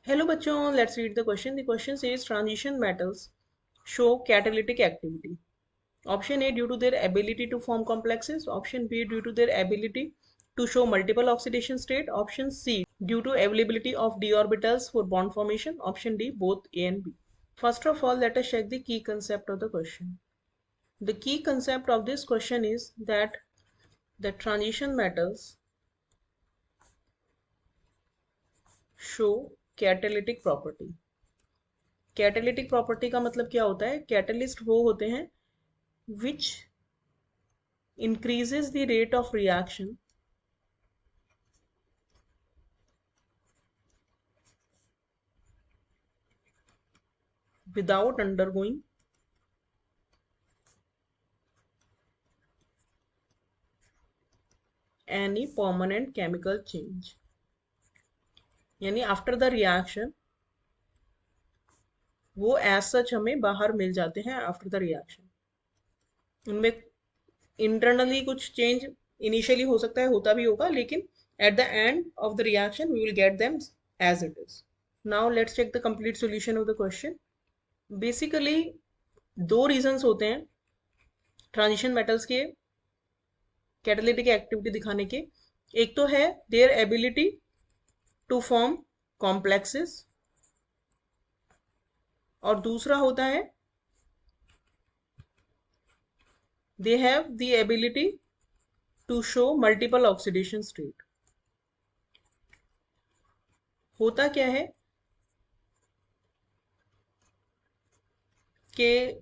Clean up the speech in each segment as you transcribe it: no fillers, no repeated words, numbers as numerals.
Hello बच्चों, let's read the question. The question says transition metals show catalytic activity. Option A due to their ability to form complexes. Option B due to their ability to show multiple oxidation state. Option C due to availability of d orbitals for bond formation. Option D both A and B. First of all, let us check the key concept of the question. The key concept of this question is that the transition metals show catalytic property. Catalytic property का मतलब क्या होता है? Catalyst वो होते हैं which increases the rate of reaction without undergoing any permanent chemical change. यानी after the reaction वो एज सच हमें बाहर मिल जाते हैं आफ्टर द रिएक्शन। उनमें इंटरनली कुछ चेंज इनिशियली हो सकता है, होता भी होगा, लेकिन at the end of the reaction we will get them as it is. Now let's check the complete solution of the question. Basically दो रीजंस होते हैं ट्रांजिशन मेटल्स के कैटालिटिक एक्टिविटी दिखाने के। एक तो है their ability to form complexes और दूसरा होता है they have the ability to show multiple oxidation state. होता क्या है कि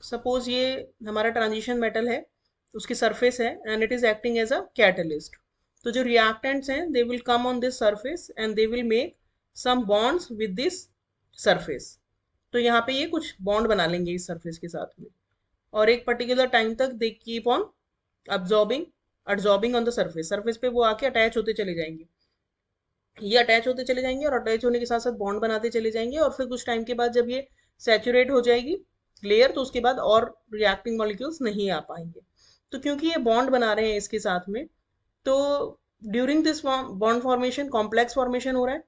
सपोज ये हमारा ट्रांजिशन मेटल है, उसकी सरफेस है and it is acting as a catalyst. तो जो रिएक्टेंट्स हैं they will come on this surface and they will make some bonds with this surface. तो यहाँ पे ये कुछ बॉन्ड बना लेंगे इस सरफेस के साथ में, और एक पर्टिकुलर टाइम तक they keep on absorbing absorbing on the surface. Surface पे वो आके अटैच होते चले जाएंगे, ये अटैच होते चले जाएंगे और अटैच होने के साथ साथ बॉन्ड बनाते चले जाएंगे, और फिर कुछ टाइम के बाद जब ये सैचुरेट हो जाएगी लेयर तो उसके बाद और रिएक्टिंग मॉलिक्यूल्स नहीं आ पाएंगे। तो क्योंकि ये बॉन्ड बना रहे हैं इसके साथ में, तो during this bond formation complex formation हो रहा है।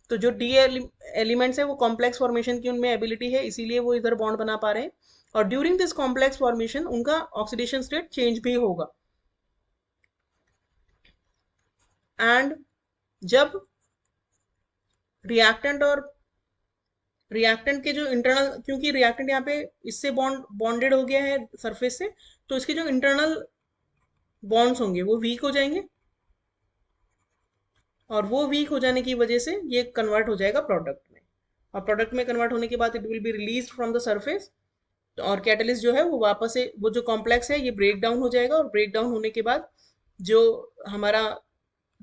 तो जो डी एलिमेंट्स है वो कॉम्प्लेक्स फॉर्मेशन की उनमें एबिलिटी है, इसीलिए वो इधर बॉन्ड बना पा रहे हैं। और ड्यूरिंग दिस कॉम्प्लेक्स फॉर्मेशन उनका ऑक्सीडेशन स्टेट चेंज भी होगा। एंड जब रिएक्टेंट और रिएक्टेंट के जो इंटरनल, क्योंकि रिएक्टेंट यहाँ पे इससे बॉन्डेड हो गया है सरफेस से, तो इसके जो इंटरनल बॉन्ड्स होंगे वो वीक हो जाएंगे, और वो वीक हो जाने की वजह से ये कन्वर्ट हो जाएगा प्रोडक्ट में, और प्रोडक्ट में कन्वर्ट होने के बाद it will be release from the surface. और कैटलिस्ट जो है वो वापस से वो जो कॉम्प्लेक्स है ये ब्रेक डाउन हो जाएगा, और ब्रेक डाउन होने के बाद जो हमारा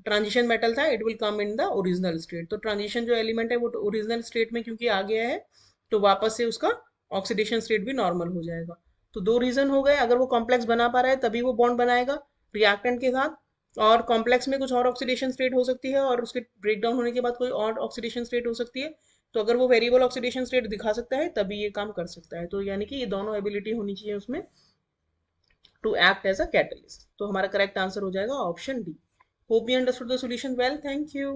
ट्रांजिशन मेटल था it will come in the original state. तो ट्रांजिशन जो एलिमेंट है वो ओरिजिनल स्टेट में क्योंकि आ गया है, तो वापस से उसका ऑक्सीडेशन स्टेट भी नॉर्मल हो जाएगा। तो दो रीजन हो गए, अगर वो कॉम्प्लेक्स बना पा रहा है तभी वो बॉन्ड बनाएगा रिएक्टेंट के साथ, और कॉम्प्लेक्स में कुछ और ऑक्सीडेशन स्टेट हो सकती है और उसके ब्रेक डाउन होने के बाद कोई और ऑक्सीडेशन स्टेट हो सकती है। तो अगर वो वेरिएबल ऑक्सीडेशन स्टेट दिखा सकता है तभी ये काम कर सकता है। तो यानी कि ये दोनों एबिलिटी होनी चाहिए उसमें to act as a catalyst. तो हमारा करेक्ट आंसर हो जाएगा option D. Hope you understood the solution well, thank you.